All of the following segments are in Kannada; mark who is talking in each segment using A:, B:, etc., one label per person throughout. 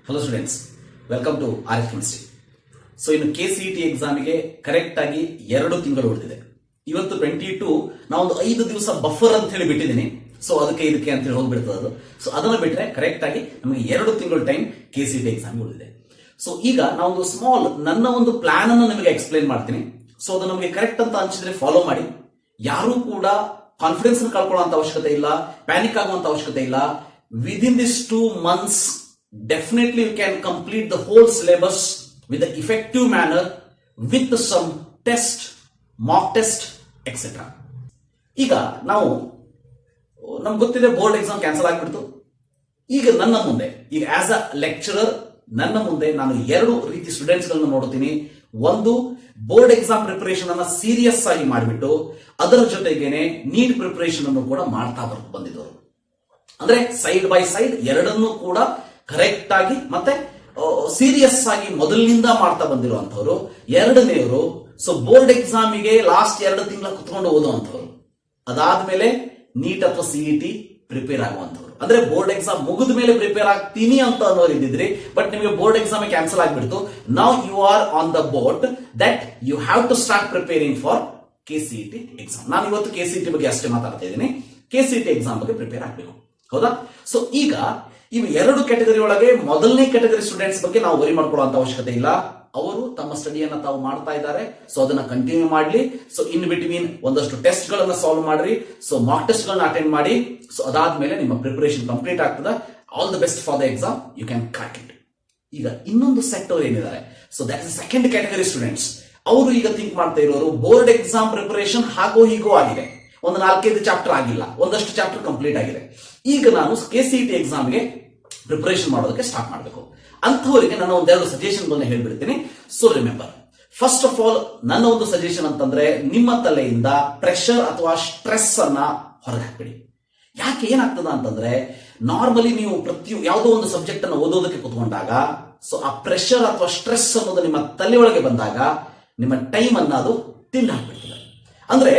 A: Hello students, welcome to RF chemistry. So ಇನ್ನು KCET ಎಕ್ಸಾಮಿಗೆ ಕರೆಕ್ಟ್ ಆಗಿ 2 ತಿಂಗಳು ಉಳಿದಿದೆ. ಇವತ್ತು 22, ನಾವೊಂದು 5 ದಿವಸ ಬಫರ್ ಅಂತ ಹೇಳಿ ಬಿಟ್ಟಿದ್ದೀನಿ. ಸೊ ಅದಕ್ಕೆ ಇದಕ್ಕೆ ಅಂತ ಹೇಳಿ ಹೋಗ್ಬಿಡ್ತದೆ ಅದು. ಸೊ ಅದನ್ನ ಬಿಟ್ರೆ ಕರೆಕ್ಟ್ ಆಗಿ ನಮಗೆ 2 ತಿಂಗಳು ಟೈಮ್ KCET ಎಕ್ಸಾಮ್ ಉಳಿದಿದೆ. ಸೊ ಈಗ ನಾವೊಂದು ಸ್ಮಾಲ್ ನನ್ನ ಒಂದು ಪ್ಲಾನ್ ಅನ್ನು ನಿಮಗೆ ಎಕ್ಸ್ಪ್ಲೈನ್ ಮಾಡ್ತೀನಿ. ಸೊ ಅದು ನಮಗೆ ಕರೆಕ್ಟ್ ಅಂತ ಅನ್ಸಿದ್ರೆ ಫಾಲೋ ಮಾಡಿ. ಯಾರು ಕೂಡ ಕಾನ್ಫಿಡೆನ್ಸ್ ಕಳ್ಕೊಳ್ಳುವಂತ ಅವಶ್ಯಕತೆ ಇಲ್ಲ, ಪ್ಯಾನಿಕ್ ಆಗುವಂತ ಅವಶ್ಯಕತೆ ಇಲ್ಲ. Within this 2 months definitely you can complete the whole syllabus with the effective manner with some test, mock test, etc. ಈಗ ನಾವು ನಮ್ಗೆ ಗೊತ್ತಿದೆ ಬೋರ್ಡ್ ಎಕ್ಸಾಮ್ ಕ್ಯಾನ್ಸಲ್ ಆಗಿಬಿಡ್ತು. ಈಗ ನನ್ನ ಮುಂದೆ ಈಗ ಆಸ್ ಅ ಲೆಕ್ಚರರ್ ನನ್ನ ಮುಂದೆ ನಾನು 2 ರೀತಿ ಸ್ಟೂಡೆಂಟ್ಸ್ ಗಳನ್ನ ನೋಡ್ತೀನಿ. ಒಂದು, ಬೋರ್ಡ್ ಎಕ್ಸಾಮ್ ಪ್ರಿಪರೇಷನ್ ಅನ್ನ ಸೀರಿಯಸ್ ಆಗಿ ಮಾಡಿಬಿಟ್ಟು ಅದರ ಜೊತೆಗೇನೆ ನೀಟ್ ಪ್ರಿಪರೇಷನ್ ಅನ್ನು ಕೂಡ ಮಾಡ್ತಾ ಬಂದಿದ್ದವರು. ಅಂದ್ರೆ ಸೈಡ್ ಬೈ ಸೈಡ್ ಎರಡನ್ನೂ ಕೂಡ ಕರೆಕ್ಟ್ ಆಗಿ ಮತ್ತೆ ಸೀರಿಯಸ್ ಆಗಿ ಮೊದಲಿನಿಂದ ಮಾಡ್ತಾ ಬಂದಿರುವಂತವ್ರು. ಎರಡನೆಯವರು ಸೊ ಬೋರ್ಡ್ ಎಕ್ಸಾಮಿಗೆ ಲಾಸ್ಟ್ 2 ತಿಂಗಳ ಕುತ್ಕೊಂಡು ಓದುವಂತವ್ರು. ಅದಾದ್ಮೇಲೆ ನೀಟ್ ಅಥವಾ CET ಪ್ರಿಪೇರ್ ಆಗುವಂತವ್ರು. ಅಂದ್ರೆ ಬೋರ್ಡ್ ಎಕ್ಸಾಮ್ ಮುಗಿದ ಮೇಲೆ ಪ್ರಿಪೇರ್ ಆಗ್ತೀನಿ ಅಂತ ಅನ್ನೋರು ಇದ್ದಿದ್ರಿ, ಬಟ್ ನಿಮಗೆ ಬೋರ್ಡ್ ಎಕ್ಸಾಮ್ ಕ್ಯಾನ್ಸಲ್ ಆಗಿಬಿಡ್ತು. Now you are on the boat that you have to start preparing for KCET exam. ನಾನು ಇವತ್ತು KCET ಬಗ್ಗೆ ಅಷ್ಟೇ ಮಾತಾಡ್ತಾ ಇದ್ದೀನಿ. KCET ಎಕ್ಸಾಮ್ ಬಗ್ಗೆ ಪ್ರಿಪೇರ್ ಆಗಬೇಕು, ಹೌದಾ? ಸೊ ಈಗ ಇವು 2 ಕ್ಯಾಟಗರಿ ಒಳಗೆ ಮೊದಲನೇ ಕ್ಯಾಟಗರಿ ಸ್ಟೂಡೆಂಟ್ಸ್ ಬಗ್ಗೆ ನಾವು ವರಿ ಮಾಡ್ಕೊಳ್ಳುವಂತ ಅವಶ್ಯಕತೆ ಇಲ್ಲ. ಅವರು ತಮ್ಮ ಸ್ಟಡಿಯನ್ನ ತಾವು ಮಾಡ್ತಾ ಇದ್ದಾರೆ. ಸೊ ಅದನ್ನ ಕಂಟಿನ್ಯೂ ಮಾಡಲಿ. ಸೊ ಇನ್ ಬಿಟ್ವೀನ್ ಒಂದಷ್ಟು ಟೆಸ್ಟ್ ಗಳನ್ನ ಸಾಲ್ವ್ ಮಾಡ್ರಿ. ಸೊ ಮಾಕ್ ಟೆಸ್ಟ್ ಗಳನ್ನ ಅಟೆಂಡ್ ಮಾಡಿ. ಸೊ ಅದಾದ್ಮೇಲೆ ನಿಮ್ಮ ಪ್ರಿಪರೇಷನ್ ಕಂಪ್ಲೀಟ್ ಆಗ್ತದೆ. All the best for the exam. You can crack it. ಈಗ ಇನ್ನೊಂದು ಸೆಕ್ಟರ್ ಏನಿದ್ದಾರೆ, so that is second category students. ಅವರು ಈಗ ಥಿಂಕ್ ಮಾಡ್ತಾ ಇರೋರು ಬೋರ್ಡ್ ಎಕ್ಸಾಮ್ ಪ್ರಿಪರೇಷನ್ ಹಾಗೋ ಹೀಗೋ ಆಗಿದೆ, ಒಂದು 4-5 ಚಾಪ್ಟರ್ ಆಗಿಲ್ಲ, ಒಂದಷ್ಟು ಚಾಪ್ಟರ್ ಕಂಪ್ಲೀಟ್ ಆಗಿದೆ. ಈಗ ನಾನು KCET ಎಕ್ಸಾಮ್ಗೆ ಪ್ರಿಪರೇಷನ್ ಮಾಡೋದಕ್ಕೆ ಸ್ಟಾರ್ಟ್ ಮಾಡಬೇಕು ಅಂಥವರಿಗೆ ನನ್ನ ಒಂದೆರಡು ಸಜೆಷನ್ ಹೇಳ್ಬಿಡ್ತೀನಿ. So remember, first of all ನನ್ನ ಒಂದು ಸಜೆಷನ್ ಅಂತಂದ್ರೆ ನಿಮ್ಮ ತಲೆಯಿಂದ ಪ್ರೆಷರ್ ಅಥವಾ ಸ್ಟ್ರೆಸ್ ಅನ್ನ ಹೊರಗೆ ಹಾಕ್ಬಿಡಿ. ಯಾಕೆ, ಏನಾಗ್ತದ ಅಂತಂದ್ರೆ ನಾರ್ಮಲಿ ನೀವು ಯಾವುದೋ ಒಂದು ಸಬ್ಜೆಕ್ಟ್ ಅನ್ನು ಓದೋದಕ್ಕೆ ಕುತ್ಕೊಂಡಾಗ ಸೊ ಆ ಪ್ರೆಷರ್ ಅಥವಾ ಸ್ಟ್ರೆಸ್ ಅನ್ನೋದು ನಿಮ್ಮ ತಲೆಯೊಳಗೆ ಬಂದಾಗ ನಿಮ್ಮ ಟೈಮ್ ಅನ್ನ ಅದು ತಿಂದು ಹಾಕ್ಬಿಡ್ತದೆ. ಅಂದ್ರೆ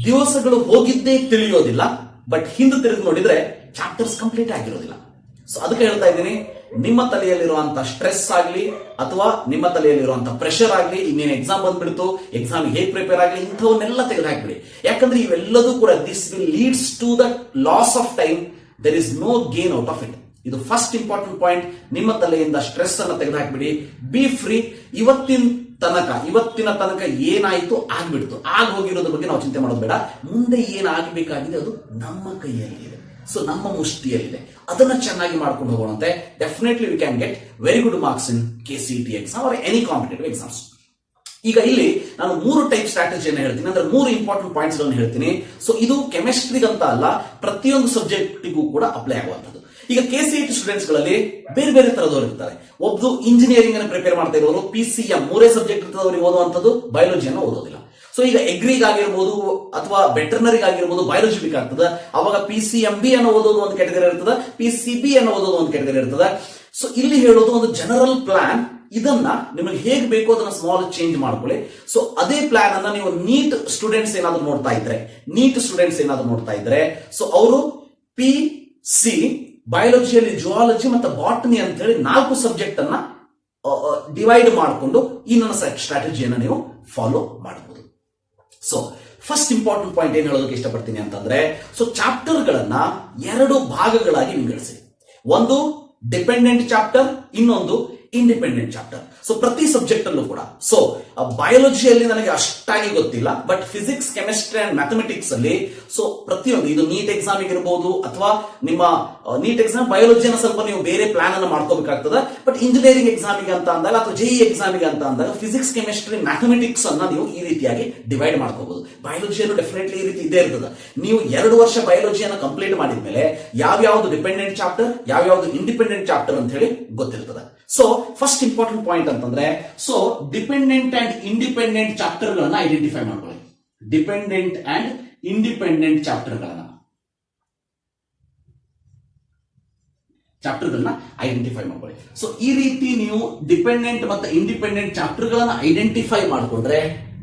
A: ದಿವಸಗಳು ಹೋಗಿದ್ದೇ ತಿಳಿಯೋದಿಲ್ಲ, ಬಟ್ ಹಿಂದೆ ತಿರುಗಿ ನೋಡಿದ್ರೆ ಚಾಪ್ಟರ್ಸ್ ಕಂಪ್ಲೀಟ್ ಆಗಿರೋದಿಲ್ಲ. ಸೊ ಅದಕ್ಕೆ ಹೇಳ್ತಾ ಇದ್ದೀನಿ, ನಿಮ್ಮ ತಲೆಯಲ್ಲಿರುವಂತಹ ಸ್ಟ್ರೆಸ್ ಆಗಲಿ ಅಥವಾ ನಿಮ್ಮ ತಲೆಯಲ್ಲಿರುವಂತಹ ಪ್ರೆಷರ್ ಆಗಲಿ, ಇನ್ನೇನು ಎಕ್ಸಾಮ್ ಬಂದ್ಬಿಡ್ತು, ಎಕ್ಸಾಮ್ ಹೇಗೆ ಪ್ರಿಪೇರ್ ಆಗಲಿ, ಇಂಥವನ್ನೆಲ್ಲ ತೆಗೆದು ಹಾಕ್ಬಿಡಿ. ಯಾಕಂದ್ರೆ ಇವೆಲ್ಲದೂ ಕೂಡ this will leads to the loss of time. There is no gain out of it. ಇದು ಫಸ್ಟ್ ಇಂಪಾರ್ಟೆಂಟ್ ಪಾಯಿಂಟ್. ನಿಮ್ಮ ತಲೆಯಿಂದ ಸ್ಟ್ರೆಸ್ ಅನ್ನ ತೆಗೆದು ಹಾಕ್ಬಿಡಿ. Be free. ಇವತ್ತಿನ ತನಕ ಏನಾಯ್ತು ಆಗ್ಬಿಡ್ತು, ಆಗ ಹೋಗಿರೋದ್ರ ಬಗ್ಗೆ ನಾವು ಚಿಂತೆ ಮಾಡೋದು ಬೇಡ. ಮುಂದೆ ಏನಾಗಬೇಕಾಗಿದೆ ಅದು ನಮ್ಮ ಕೈಯಲ್ಲಿದೆ. ಸೊ ನಮ್ಮ ಮುಷ್ಟಿಯಲ್ಲಿದೆ. ಅದನ್ನ ಚೆನ್ನಾಗಿ ಮಾಡ್ಕೊಂಡು ಹೋಗೋಣಂತೆ. Definitely we can get very good marks in KCET exam or any competitive exams. ಈಗ ಇಲ್ಲಿ ನಾನು 3 ಟೈಪ್ ಸ್ಟ್ರಾಟಜಿಯನ್ನು ಹೇಳ್ತೀನಿ, ಅಂದ್ರೆ 3 ಇಂಪಾರ್ಟೆಂಟ್ ಪಾಯಿಂಟ್ಸ್ ಗಳನ್ನು ಹೇಳ್ತೀನಿ. ಸೊ ಇದು ಕೆಮಿಸ್ಟ್ರಿಗಂತ ಅಲ್ಲ, ಪ್ರತಿಯೊಂದು ಸಬ್ಜೆಕ್ಟಿಗೂ ಕೂಡ ಅಪ್ಲೈ ಆಗುವಂತದ್ದು. ಈಗ KCET ಸ್ಟೂಡೆಂಟ್ಸ್ ಗಳಲ್ಲಿ ಬೇರೆ ಬೇರೆ ತರದವರು ಇರ್ತಾರೆ. ಒಬ್ರು ಇಂಜಿನಿಯರಿಂಗ್ ಅನ್ನು ಪ್ರಿಪೇರ್ ಮಾಡ್ತಾ ಇರೋರು PCM 3 ಸಬ್ಜೆಕ್ಟ್ ಇರ್ತದವ್ರಿಗೆ ಓದುವಂತದ್ದು, ಬಯಾಲಜಿಯನ್ನು ಓದೋದಿಲ್ಲ. ಸೊ ಈಗ ಎಗ್ರಿಗಾಗಿರ್ಬೋದು ಅಥವಾ ವೆಟರ್ನರಿಗಾಗಿರ್ಬೋದು ಬಯಾಲಜಿ ಬೇಕಾಗ್ತದೆ. ಅವಾಗ PCMB ಅನ್ನು ಓದೋದು ಒಂದು ಕ್ಯಾಟಗರಿ ಇರ್ತದೆ, PCB ಅನ್ನು ಓದೋದು ಒಂದು ಕ್ಯಾಟಗರಿ ಇರ್ತದೆ. ಸೊ ಇಲ್ಲಿ ಹೇಳೋದು ಒಂದು ಜನರಲ್ ಪ್ಲಾನ್. ಇದನ್ನ ನಿಮಗೆ ಹೇಗೆ ಬೇಕೋ ಅದನ್ನ ಸ್ಮಾಲ್ ಚೇಂಜ್ ಮಾಡ್ಕೊಳ್ಳಿ. ಸೊ ಅದೇ ಪ್ಲಾನ್ ಅನ್ನ ನೀವು ನೀಟ್ ಸ್ಟೂಡೆಂಟ್ಸ್ ಏನಾದ್ರು ನೋಡ್ತಾ ಇದ್ರೆ ಸೊ ಅವರು PC ಬಯಾಲಜಿಯಲ್ಲಿ ಜುವಾಲಜಿ ಮತ್ತು ಬಾಟನಿ ಅಂತ ಹೇಳಿ 4 ಸಬ್ಜೆಕ್ಟ್ ಅನ್ನ ಡಿವೈಡ್ ಮಾಡಿಕೊಂಡು ಈ ನನ್ನ ಸ್ಟ್ರಾಟಜಿಯನ್ನು ನೀವು ಫಾಲೋ ಮಾಡಬಹುದು. ಸೊ ಫಸ್ಟ್ ಇಂಪಾರ್ಟೆಂಟ್ ಪಾಯಿಂಟ್ ಏನ್ ಹೇಳೋದಕ್ಕೆ ಇಷ್ಟಪಡ್ತೀನಿ ಅಂತಂದ್ರೆ, ಸೊ ಚಾಪ್ಟರ್ ಗಳನ್ನ 2 ಭಾಗಗಳಾಗಿ ವಿಂಗಡಿಸಿ. ಒಂದು ಡಿಪೆಂಡೆಂಟ್ ಚಾಪ್ಟರ್, ಇನ್ನೊಂದು ಇಂಡಿಪೆಂಡೆಂಟ್ ಚಾಪ್ಟರ್. ಸೊ ಪ್ರತಿ ಸಬ್ಜೆಕ್ಟ್ ಅಲ್ಲೂ ಕೂಡ ಸೊ ಬಯಾಲಜಿಯಲ್ಲಿ ನನಗೆ ಅಷ್ಟಾಗಿ ಗೊತ್ತಿಲ್ಲ, but physics, chemistry and mathematics ಅಲ್ಲಿ ಸೊ ಪ್ರತಿಯೊಂದು ಇದು ನೀಟ್ ಎಕ್ಸಾಮ್ ಇರಬಹುದು ಅಥವಾ ನಿಮ್ಮ ನೀಟ್ ಎಕ್ಸಾಮ್ ಬಯಾಲಜಿಯನ್ನು ಸ್ವಲ್ಪ ನೀವು ಬೇರೆ ಪ್ಲಾನ್ ಅನ್ನು ಮಾಡ್ಕೋಬೇಕಾಗ್ತದೆ. ಬಟ್ ಇಂಜಿನಿಯರಿಂಗ್ ಎಕ್ಸಾಮಿಗೆ ಅಂತ ಅಂದಾಗ ಅಥವಾ JEE ಎಕ್ಸಾಮಿಗೆ ಅಂತ ಅಂದಾಗ ಫಿಸಿಕ್ಸ್, ಕೆಮಿಸ್ಟ್ರಿ, ಮ್ಯಾಥಮೆಟಿಕ್ಸ್ ಅನ್ನ ನೀವು ಈ ರೀತಿಯಾಗಿ ಡಿವೈಡ್ ಮಾಡ್ಕೋಬಹುದು. ಬಯಾಲಜಿಯನ್ನು ಡೆಫಿನೆಟ್ಲಿ ಈ ರೀತಿ ಇದೇ ಇರ್ತದೆ. ನೀವು 2 ವರ್ಷ ಬಯಾಲಜಿಯನ್ನು ಕಂಪ್ಲೀಟ್ ಮಾಡಿದ್ಮೇಲೆ ಯಾವ್ಯಾವ್ದು ಡಿಪೆಂಡೆಂಟ್ ಚಾಪ್ಟರ್, ಯಾವ್ಯಾವ್ದು ಇಂಡಿಪೆಂಡೆಂಟ್ ಚಾಪ್ಟರ್ ಅಂತ ಹೇಳಿ ಗೊತ್ತಿರ್ತದೆ. ಸೊ ಫಸ್ಟ್ ಇಂಪಾರ್ಟೆಂಟ್ ಪಾಯಿಂಟ್ ಅಂತಂದ್ರೆ, so dependent and independent chapter ಗಳನ್ನ ಐಡೆಂಟಿಫೈ ಮಾಡ್ಕೊಳ್ಳಿ. ಡಿಪೆಂಡೆಂಟ್ ಅಂಡ್ ಇಂಡಿಪೆಂಡೆಂಟ್ ಚಾಪ್ಟರ್ ಗಳನ್ನ ಐಡೆಂಟಿಫೈ ಮಾಡ್ಕೊಳ್ಳಿ. ಸೊ ಈ ರೀತಿ ನೀವು ಡಿಪೆಂಡೆಂಟ್ ಮತ್ತು ಇಂಡಿಪೆಂಡೆಂಟ್ ಚಾಪ್ಟರ್ ಗಳನ್ನ ಐಡೆಂಟಿಫೈ ಮಾಡ್ಕೊಂಡ್ರೆ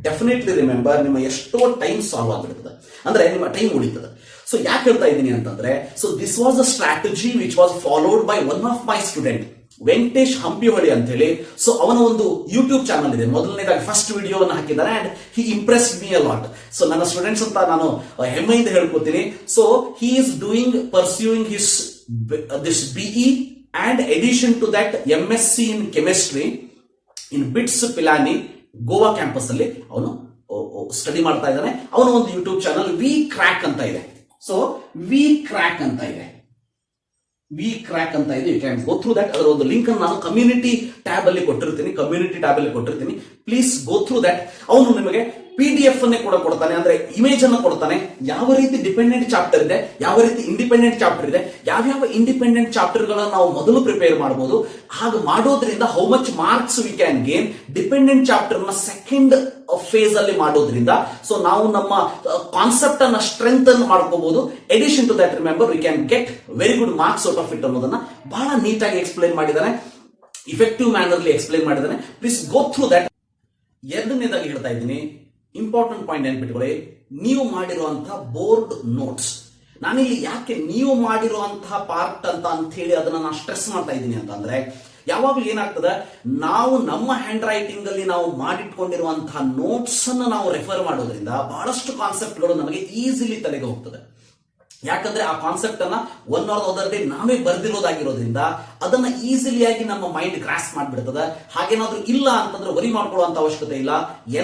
A: ಡೆಫಿನೆಟ್ಲಿ ರಿಮೆಂಬರ್ ನಿಮ್ಮ ಎಷ್ಟೋ ಟೈಮ್ ಸಾಲ್ವ್ ಆಗಿರ್ತದೆ, ಅಂದ್ರೆ ನಿಮ್ಮ ಟೈಮ್ ಉಳಿತದೆ. ಸೊ ಯಾಕೆ ಹೇಳ್ತಾ ಇದ್ದೀನಿ ಅಂತಂದ್ರೆ, so this was a strategy which was followed by one of my student. Venkatesh Hampiholi ಅಂತ ಹೇಳಿ. ಸೊ ಅವನ ಒಂದು ಯೂಟ್ಯೂಬ್ ಚಾನಲ್ ಇದೆ, ಮೊದಲನೇದಾಗಿ ಫಸ್ಟ್ ವಿಡಿಯೋವನ್ನು ಹಾಕಿದ್ದಾರೆ and he impress me a lot. So ನನ್ನ ಸ್ಟೂಡೆಂಟ್ಸ್ ಅಂತ ನಾನು ಹೆಮ್ಮೆಯಿಂದ ಹೇಳ್ಕೊತೀನಿ. So he is doing pursuing his this BE and addition to that MSc in chemistry in BITS Pilani Goa campus ಅಲ್ಲಿ ಅವನು ಸ್ಟಡಿ ಮಾಡ್ತಾ ಇದ್ದಾನೆ. ಅವನ ಒಂದು ಯೂಟ್ಯೂಬ್ ಚಾನಲ್ ವಿ ಕ್ರ್ಯಾಕ್ ಅಂತ ಇದೆ. ಸೊ ವಿ ಕ್ರ್ಯಾಕ್ ಅಂತ ಇದೆ, ವಿ ಕ್ರ್ಯಾಕ್ ಅಂತ ಇದೆ. You can go through that. ಅದರ ಒಂದು ಲಿಂಕ್ ಅನ್ನು ನಾನು ಕಮ್ಯುನಿಟಿ ಟ್ಯಾಬ್ ಅಲ್ಲಿ ಕೊಟ್ಟಿರ್ತೀನಿ. Please go through that. ಅವನು ನಿಮಗೆ PDF ಅನ್ನೇ ಕೂಡ ಕೊಡ್ತಾನೆ, ಅಂದ್ರೆ ಇಮೇಜ್ ಅನ್ನು ಕೊಡ್ತಾನೆ. ಯಾವ ರೀತಿ ಡಿಪೆಂಡೆಂಟ್ ಚಾಪ್ಟರ್ ಇದೆ, ಯಾವ ರೀತಿ ಇಂಡಿಪೆಂಡೆಂಟ್ ಚಾಪ್ಟರ್ ಇದೆ, ಯಾವ್ಯಾವ ಇಂಡಿಪೆಂಡೆಂಟ್ ಚಾಪ್ಟರ್ ಗಳನ್ನ ನಾವು ಮೊದಲು ಪ್ರಿಪೇರ್ ಮಾಡಬಹುದು, ಹಾಗೆ ಮಾಡೋದ್ರಿಂದ how much marks we can gain, dependent chapter ನ ಸೆಕೆಂಡ್ ಫೇಸ್ ಅಲ್ಲಿ ಮಾಡೋದ್ರಿಂದ ಸೊ ನಾವು ನಮ್ಮ ಕಾನ್ಸೆಪ್ಟ್ ಅನ್ನ ಸ್ಟ್ರೆಂತ್ ಅನ್ನು ಮಾಡ್ಕೋಬಹುದು. Addition to that remember we can get very good marks out of it ಅನ್ನೋದನ್ನ ಬಹಳ ನೀಟಾಗಿ ಎಕ್ಸ್ಪ್ಲೈನ್ ಮಾಡಿದ್ದಾನೆ, ಇಫೆಕ್ಟಿವ್ ಮ್ಯಾನರ್ಲಿ ಎಕ್ಸ್ಪ್ಲೈನ್ ಮಾಡಿದ್ದಾನೆ. Please go through that. ಎರಡನೇದಾಗಿ ಹೇಳ್ತಾ ಇದ್ದೀನಿ, ಇಂಪಾರ್ಟೆಂಟ್ ಪಾಯಿಂಟ್ ನೆನ್ಪಿಟ್ಕೊಳ್ಳಿ, ನೀವು ಮಾಡಿರುವಂತಹ ಬೋರ್ಡ್ ನೋಟ್ಸ್. ನಾನಿಲ್ಲಿ ಯಾಕೆ ನೀವು ಮಾಡಿರುವಂತಹ ಪಾರ್ಟ್ ಅಂತ ಹೇಳಿ ಅದನ್ನ ನಾನು ಸ್ಟ್ರೆಸ್ ಮಾಡ್ತಾ ಇದ್ದೀನಿ ಅಂತಂದ್ರೆ, ಯಾವಾಗಲೂ ಏನಾಗ್ತದೆ, ನಾವು ನಮ್ಮ ಹ್ಯಾಂಡ್ ರೈಟಿಂಗ್ ಅಲ್ಲಿ ನಾವು ಮಾಡಿಟ್ಕೊಂಡಿರುವಂತಹ ನೋಟ್ಸ್ ಅನ್ನು ನಾವು ರೆಫರ್ ಮಾಡೋದ್ರಿಂದ ಬಹಳಷ್ಟು ಕಾನ್ಸೆಪ್ಟ್ಗಳು ನಮಗೆ ಈಸಿಲಿ ತಲೆಗೆ ಹೋಗ್ತದೆ. ಯಾಕಂದ್ರೆ ಆ ಕಾನ್ಸೆಪ್ಟ್ ಅನ್ನ ಒನ್ ಆರ್ ಅದರ್ ಡೇ ನಾವೇ ಬರ್ದಿರೋದಾಗಿರೋದ್ರಿಂದ ಅದನ್ನ ಈಸಿಲಿಯಾಗಿ ನಮ್ಮ ಮೈಂಡ್ ಗ್ರಾಸ್ ಮಾಡ್ಬಿಡ್ತದೆ. ಹಾಗೇನಾದ್ರೂ ಇಲ್ಲ ಅಂತಂದ್ರೆ ವರಿ ಮಾಡ್ಕೊಳ್ಳುವಂತ ಅವಶ್ಯಕತೆ ಇಲ್ಲ.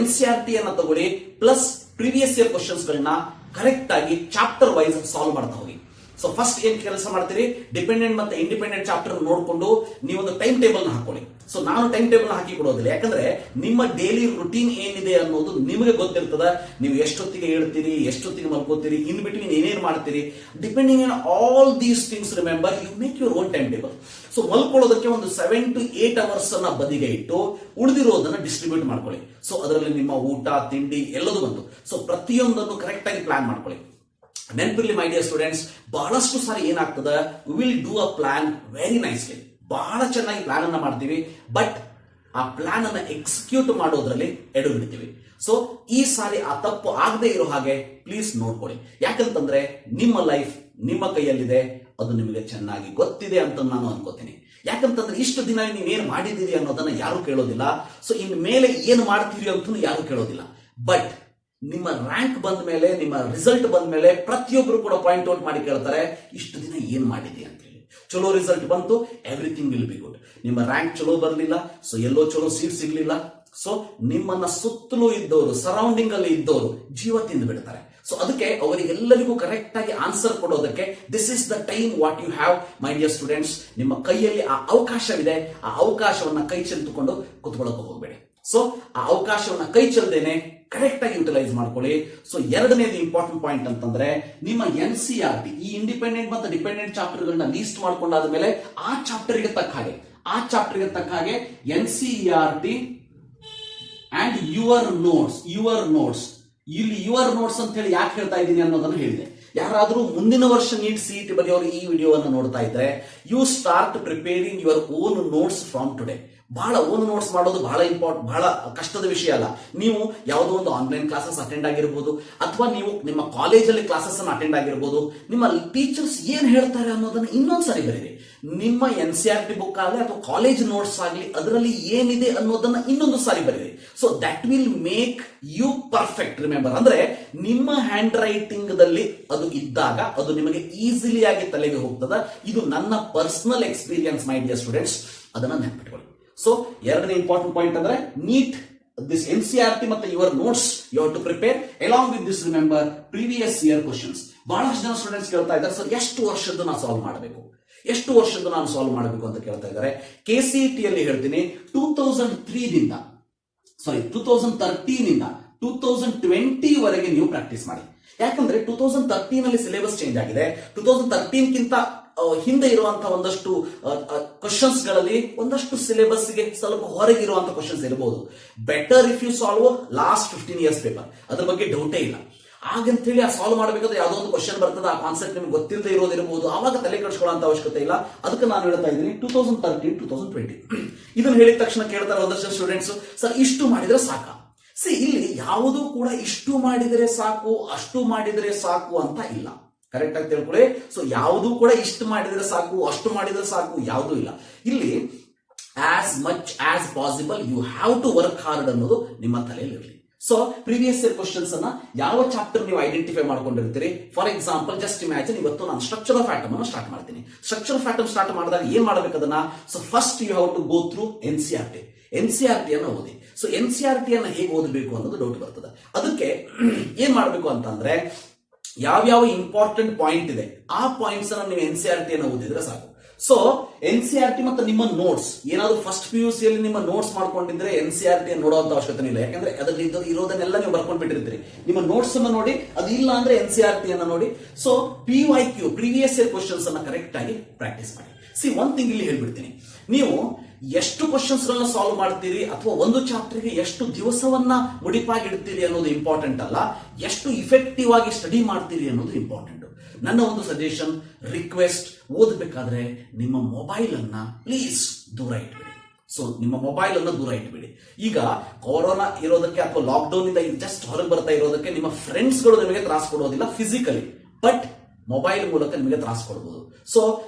A: NCERT ಅನ್ನ ತಗೊಳ್ಳಿ, ಪ್ಲಸ್ ಪ್ರೀವಿಯಸ್ ಇಯರ್ ಕ್ವಶನ್ಸ್ ಗಳನ್ನ ಕರೆಕ್ಟ್ ಆಗಿ ಚಾಪ್ಟರ್ ವೈಸ್ ಸಾಲ್ವ್ ಮಾಡ್ತಾ ಹೋಗಿ. ಸೊ ಫಸ್ಟ್ ಏನ್ ಕೆಲಸ ಮಾಡ್ತೀರಿ, ಡಿಪೆಂಡೆಂಟ್ ಮತ್ತೆ ಇಂಡಿಪೆಂಡೆಂಟ್ ಚಾಪ್ಟರ್ ನೋಡಿಕೊಂಡು ನೀವೊಂದು ಟೈಮ್ ಟೇಬಲ್ ನ ಹಾಕೊಳ್ಳಿ. ಸೊ ನಾನು ಟೈಮ್ ಟೇಬಲ್ ಹಾಕಿ ಕೊಡೋದಿಲ್ಲ, ಯಾಕಂದ್ರೆ ನಿಮ್ಮ ಡೈಲಿ ರುಟೀನ್ ಏನಿದೆ ಅನ್ನೋದು ನಿಮಗೆ ಗೊತ್ತಿರ್ತದ. ನೀವು ಎಷ್ಟೊತ್ತಿಗೆ ಹೇಳ್ತೀರಿ, ಎಷ್ಟೊತ್ತಿಗೆ ಮಲ್ಕೋತೀರಿ, ಇನ್ ಬಿಟ್ವೀನ್ ಏನೇನು ಮಾಡ್ತೀರಿ, depending on all these things remember you make your own time table. So ಮಲ್ಕೊಳ್ಳೋದಕ್ಕೆ ಒಂದು 7 to 8 ಅವರ್ಸ್ ಅನ್ನ ಬದಿಗೆ ಇಟ್ಟು ಉಳಿದಿರೋದನ್ನ ಡಿಸ್ಟ್ರಿಬ್ಯೂಟ್ ಮಾಡ್ಕೊಳ್ಳಿ. ಸೊ ಅದರಲ್ಲಿ ನಿಮ್ಮ ಊಟ ತಿಂಡಿ ಎಲ್ಲದೂ ಬಂತು. ಸೊ ಪ್ರತಿಯೊಂದನ್ನು ಕರೆಕ್ಟ್ ಆಗಿ ಪ್ಲಾನ್ ಮಾಡ್ಕೊಳ್ಳಿ. ನೆನಪಿರ್ಲಿ ಮೈ ಡಿಯರ್ ಸ್ಟೂಡೆಂಟ್ಸ್, ಬಹಳಷ್ಟು ಸಾರಿ ಏನಾಗ್ತದೆ, we will do a plan very nicely, ಬಹಳ ಚೆನ್ನಾಗಿ ಪ್ಲಾನ್ ಅನ್ನ ಮಾಡ್ತೀವಿ, ಬಟ್ ಆ ಪ್ಲಾನ್ ಅನ್ನ ಎಕ್ಸಿಕ್ಯೂಟ್ ಮಾಡೋದ್ರಲ್ಲಿ ಎಡು ಬಿಡ್ತೀವಿ. ಸೊ ಈ ಸಾರಿ ಆ ತಪ್ಪು ಆಗದೆ ಇರೋ ಹಾಗೆ ಪ್ಲೀಸ್ ನೋಡ್ಕೊಳ್ಳಿ. ಯಾಕಂತಂದ್ರೆ ನಿಮ್ಮ ಲೈಫ್ ನಿಮ್ಮ ಕೈಯಲ್ಲಿದೆ, ಅದು ನಿಮಗೆ ಚೆನ್ನಾಗಿ ಗೊತ್ತಿದೆ ಅಂತ ನಾನು ಅನ್ಕೋತೀನಿ. ಯಾಕಂತಂದ್ರೆ ಇಷ್ಟು ದಿನ ನೀವೇನು ಮಾಡಿದ್ದೀರಿ ಅನ್ನೋದನ್ನ ಯಾರು ಕೇಳೋದಿಲ್ಲ. ಸೊ ಇನ್ ಮೇಲೆ ಏನು ಮಾಡ್ತೀರಿ ಅಂತ ಯಾರು ಕೇಳೋದಿಲ್ಲ. ಬಟ್ ನಿಮ್ಮ ರ್ಯಾಂಕ್ ಬಂದ ಮೇಲೆ, ನಿಮ್ಮ ರಿಸಲ್ಟ್ ಬಂದ ಮೇಲೆ ಪ್ರತಿಯೊಬ್ಬರು ಕೂಡ ಪಾಯಿಂಟ್ ಔಟ್ ಮಾಡಿ ಕೇಳ್ತಾರೆ, ಇಷ್ಟು ದಿನ ಏನ್ ಮಾಡಿದೆ ಅಂತ ಹೇಳಿ. ಚಲೋ ರಿಸಲ್ಟ್ ಬಂತು, ಎವ್ರಿಥಿಂಗ್ ವಿಲ್ ಬಿ ಗುಡ್. ನಿಮ್ಮ ರ್ಯಾಂಕ್ ಚಲೋ ಬರಲಿಲ್ಲ, ಸೊ ಎಲ್ಲೋ ಚಲೋ ಸೀಟ್ ಸಿಗ್ಲಿಲ್ಲ, ಸೊ ನಿಮ್ಮನ್ನ ಸುತ್ತಲೂ ಇದ್ದವರು, ಸರೌಂಡಿಂಗ್ ಅಲ್ಲಿ ಇದ್ದವರು ಜೀವ ತಿಂದು ಬಿಡ್ತಾರೆ. ಸೊ ಅದಕ್ಕೆ ಅವರಿಗೆಲ್ಲರಿಗೂ ಕರೆಕ್ಟ್ ಆಗಿ ಆನ್ಸರ್ ಕೊಡೋದಕ್ಕೆ this is the time what you have my dear students. ನಿಮ್ಮ ಕೈಯಲ್ಲಿ ಆ ಅವಕಾಶವಿದೆ, ಆ ಅವಕಾಶವನ್ನ ಕೈ ಚೆಲ್ತುಕೊಂಡು ಕುತ್ಕೊಳ್ಳೋಕೆ ಹೋಗಬೇಡಿ. ಸೊ ಆ ಅವಕಾಶವನ್ನ ಕೈ ಚೆಲ್ದೇನೆ ಕರೆಕ್ಟ್ ಆಗಿ ಯುಟಿಲೈಸ್ ಮಾಡ್ಕೊಳ್ಳಿ. ಸೊ ಎರಡನೇದು ಇಂಪಾರ್ಟೆಂಟ್ ಪಾಯಿಂಟ್ ಅಂತಂದ್ರೆ, ನಿಮ್ಮ NCERT ಈ ಇಂಡಿಪೆಂಡೆಂಟ್ ಮತ್ತು ಡಿಪೆಂಡೆಂಟ್ ಚಾಪ್ಟರ್ ಗಳನ್ನ ಲೀಸ್ಟ್ ಮಾಡ್ಕೊಂಡಾದ ಮೇಲೆ ಆ ಚಾಪ್ಟರ್ಗೆ ತಕ್ಕ ಹಾಗೆ NCERT ಅಂಡ್ ಯುವರ್ ನೋಟ್ಸ್. ಇಲ್ಲಿ ಯುವರ್ ನೋಟ್ಸ್ ಅಂತ ಹೇಳಿ ಯಾಕೆ ಹೇಳ್ತಾ ಇದ್ದೀನಿ ಅನ್ನೋದನ್ನ ಹೇಳಿದೆ. ಯಾರಾದ್ರೂ ಮುಂದಿನ ವರ್ಷ ನೀಟ್ CET ಬರೆಯೋರು ಈ ವಿಡಿಯೋವನ್ನು ನೋಡ್ತಾ ಇದ್ರೆ, you start preparing your own notes from today. ಬಹಳ ಓನ್ ನೋಟ್ಸ್ ಮಾಡೋದು ಬಹಳ ಕಷ್ಟದ ವಿಷಯ ಅಲ್ಲ. ನೀವು ಯಾವುದೋ ಒಂದು ಆನ್ಲೈನ್ ಕ್ಲಾಸಸ್ ಅಟೆಂಡ್ ಆಗಿರ್ಬೋದು, ಅಥವಾ ನೀವು ನಿಮ್ಮ ಕಾಲೇಜಲ್ಲಿ ಕ್ಲಾಸಸ್ ಅನ್ನು ಅಟೆಂಡ್ ಆಗಿರ್ಬೋದು, ನಿಮ್ಮ ಟೀಚರ್ಸ್ ಏನ್ ಹೇಳ್ತಾರೆ ಅನ್ನೋದನ್ನ ಇನ್ನೊಂದ್ಸರಿ ಬರೀರಿ. ನಿಮ್ಮ NCERT ಬುಕ್ ಆಗಲಿ ಅಥವಾ ಕಾಲೇಜ್ ನೋಟ್ಸ್ ಆಗಲಿ, ಅದರಲ್ಲಿ ಏನಿದೆ ಅನ್ನೋದನ್ನ ಇನ್ನೊಂದು ಸಾರಿ ಬರೀರಿ. So that will make you perfect. Remember, ಅಂದ್ರೆ ನಿಮ್ಮ ಹ್ಯಾಂಡ್ ರೈಟಿಂಗ್ ದಲ್ಲಿ ಅದು ಇದ್ದಾಗ ಅದು ನಿಮಗೆ ಈಸಿಲಿ ಆಗಿ ತಲೆಗೆ ಹೋಗ್ತದ. ಇದು ನನ್ನ personal experience my dear students, ಅದನ್ನ ನೆನಪಿಟ್ಕೊಳ್ಳಿ. ಸೊ ಎರಡನೇ ಇಂಪಾರ್ಟೆಂಟ್ ಪಾಯಿಂಟ್ ಅಂದ್ರೆ, ನೀಟ್ ದಿಸ್ NCERT ಮತ್ತೆ your notes you have to prepare along with this remember previous year questions. ಬಹಳಷ್ಟು ಜನ ಸ್ಟೂಡೆಂಟ್ಸ್ ಕೇಳ್ತಾ ಇದ್ದಾರೆ, ಸರ್ ಎಷ್ಟು ವರ್ಷದ್ದು ನಾನು ಸಾಲ್ವ್ ಮಾಡಬೇಕು ಅಂತ ಕೇಳ್ತಾ ಇದ್ದಾರೆ. KCET ಅಲ್ಲಿ ಹೇಳ್ತೀನಿ 2013 ಇಂದ 2020 ವರೆಗೆ ನೀವು ಪ್ರಾಕ್ಟೀಸ್ ಮಾಡಿ. ಯಾಕಂದ್ರೆ 2013 ಅಲ್ಲಿ ಸಿಲೆಬಸ್ ಚೇಂಜ್ ಆಗಿದೆ. 2013 ಗಿಂತ ಹಿಂದೆ ಇರುವಂತಹ ಒಂದಷ್ಟು ಕ್ವಶನ್ಸ್ ಗಳಲ್ಲಿ ಒಂದಷ್ಟು ಸಿಲೆಬಸ್ ಗೆ ಸ್ವಲ್ಪ ಹೊರಗಿರುವಂತಹ ಕ್ವಶನ್ಸ್ ಇರಬಹುದು. Better if you solve last 15 years paper, ಅದ್ರ ಬಗ್ಗೆ ಡೌಟೇ ಇಲ್ಲ. ಹಾಗಂತ ಹೇಳಿ ಆ ಸಾಲ್ವ್ ಮಾಡಬೇಕಾದ್ರೆ ಯಾವುದೋ ಒಂದು ಕ್ವಶನ್ ಬರ್ತದೆ, ಆ ಕಾನ್ಸೆಪ್ಟ್ ನಿಮ್ಗೆ ಗೊತ್ತಿಲ್ಲದೆ ಇರೋದಿರಬಹುದು, ಆವಾಗ ತಲೆ ಕೆಡಿಸ್ಕೊಳ್ಳೋ ಅವಶ್ಯಕತೆ ಇಲ್ಲ. ಅದಕ್ಕೆ ನಾನು ಹೇಳ್ತಾ ಇದ್ದೀನಿ 2013 2020. ಇದನ್ನ ಹೇಳಿದ ತಕ್ಷಣ ಕೇಳ್ತಾರೆ ಒಂದಷ್ಟು ಸ್ಟೂಡೆಂಟ್ಸ್, ಸರ್ ಇಷ್ಟು ಮಾಡಿದ್ರೆ ಸಾಕಾ? ಇಲ್ಲಿ ಯಾವುದೂ ಕೂಡ ಇಷ್ಟು ಮಾಡಿದರೆ ಸಾಕು, ಅಷ್ಟು ಮಾಡಿದರೆ ಸಾಕು ಅಂತ ಇಲ್ಲ. ಕರೆಕ್ಟ್ ಆಗಿ ತಿಳ್ಕೊಳ್ಳಿ. ಸೊ ಯಾವುದೂ ಕೂಡ ಇಷ್ಟು ಮಾಡಿದ್ರೆ ಸಾಕು, ಅಷ್ಟು ಮಾಡಿದ್ರೆ ಸಾಕು ಯಾವುದೂ ಇಲ್ಲ. ಇಲ್ಲಿ as much as possible you have to work hard ಅನ್ನೋದು ನಿಮ್ಮ ತಲೆಯಲ್ಲಿ ಇರಲಿ. ಸೊ ಪ್ರೀವಿಯಸ್ ಇಯರ್ ಕ್ವಶನ್ಸ್ ಅನ್ನ ಯಾವ ಚಾಪ್ಟರ್ ನೀವು ಐಡೆಂಟಿಫೈ ಮಾಡ್ಕೊಂಡಿರ್ತೀರಿ. ಫಾರ್ ಎಕ್ಸಾಂಪಲ್ ಜಸ್ಟ್ ಇಮ್ಯಾಜಿನ್, ಇವತ್ತು ನಾನು ಸ್ಟ್ರಕ್ಚರ್ ಆಫ್ ಆಟಮ್ ಅನ್ನು ಸ್ಟಾರ್ಟ್ ಮಾಡ್ತೀನಿ. ಸ್ಟ್ರಕ್ಚರ್ ಆಫ್ ಆಟಮ್ ಸ್ಟಾರ್ಟ್ ಮಾಡಿದಾಗ ಏನ್ ಮಾಡಬೇಕು ಅದನ್ನ? So first you have to go through NCERT ಅನ್ನು ಓದಿ. ಸೊ NCERT ಅನ್ನ ಹೇಗೆ ಓದಬೇಕು ಅನ್ನೋದು ಡೌಟ್ ಬರ್ತದೆ. ಅದಕ್ಕೆ ಏನ್ ಮಾಡಬೇಕು ಅಂತಂದ್ರೆ, ಯಾವ್ಯಾವ ಇಂಪಾರ್ಟೆಂಟ್ ಪಾಯಿಂಟ್ ಇದೆ ಆ ಪಾಯಿಂಟ್ಸ್ ಅನ್ನ ನೀವು NCERT ಅನ್ನು ಓದಿದ್ರೆ ಸಾಕು. ಸೊ NCERT ಮತ್ತು ನಿಮ್ಮ ನೋಟ್ಸ್ ಏನಾದ್ರು ಫಸ್ಟ್ PUC ಅಲ್ಲಿ ನಿಮ್ಮ ನೋಟ್ಸ್ ಮಾಡ್ಕೊಂಡಿದ್ರೆ NCERT ನೋಡುವಂತ ಅವಶ್ಯಕತೆ ಇಲ್ಲ. ಯಾಕಂದ್ರೆ ಅದರಲ್ಲಿ ಇರೋದನ್ನೆಲ್ಲ ನೀವು ಬರ್ಕೊಂಡು ಬಿಟ್ಟಿರ್ತೀರಿ. ನಿಮ್ಮ ನೋಟ್ಸ್ ಅನ್ನ ನೋಡಿ, ಅದು ಇಲ್ಲ ಅಂದ್ರೆ NCERT ಅನ್ನ ನೋಡಿ. So PYQ previous year questions ಅನ್ನ ಕರೆಕ್ಟ್ ಆಗಿ ಪ್ರಾಕ್ಟೀಸ್ ಮಾಡಿ. ಒಂದ್ ಥಿಂಗ್ ಇಲ್ಲಿ ಹೇಳ್ಬಿಡ್ತೀನಿ, ನೀವು ಎಷ್ಟು ಕ್ವಶನ್ಸ್ ಗಳನ್ನ ಸಾಲ್ವ್ ಮಾಡ್ತೀರಿ ಅಥವಾ ಒಂದು ಚಾಪ್ಟರ್ಗೆ ಎಷ್ಟು ದಿವಸವನ್ನ ಮುಡಿಪಾಗಿಡ್ತೀರಿ ಅನ್ನೋದು ಇಂಪಾರ್ಟೆಂಟ್ ಅಲ್ಲ, ಎಷ್ಟು ಇಫೆಕ್ಟಿವ್ ಆಗಿ ಸ್ಟಡಿ ಮಾಡ್ತೀರಿ ಅನ್ನೋದು ಇಂಪಾರ್ಟೆಂಟ್. ನನ್ನ ಒಂದು ಸಜೆಷನ್, ರಿಕ್ವೆಸ್ಟ್, ಓದಬೇಕಾದ್ರೆ ನಿಮ್ಮ ಮೊಬೈಲ್ ಅನ್ನ ಪ್ಲೀಸ್ ದೂರ ಇಟ್ಬಿಡಿ. ಸೊ ನಿಮ್ಮ ಮೊಬೈಲ್ ಅನ್ನ ದೂರ ಇಟ್ಬಿಡಿ. ಈಗ ಕೊರೋನಾ ಇರೋದಕ್ಕೆ ಅಥವಾ ಲಾಕ್ಡೌನ್ ಇಂದ ಜಸ್ಟ್ ಹೊರಗೆ ಬರ್ತಾ ಇರೋದಕ್ಕೆ ನಿಮ್ಮ ಫ್ರೆಂಡ್ಸ್ ಗಳು ನಿಮಗೆ ತ್ರಾಸ ಕೊಡೋದಿಲ್ಲ ಫಿಸಿಕಲಿ, ಬಟ್ ಮೊಬೈಲ್ ಮೂಲಕ ನಿಮಗೆ ತ್ರಾಸ ಕೊಡಬಹುದು. ಸೊ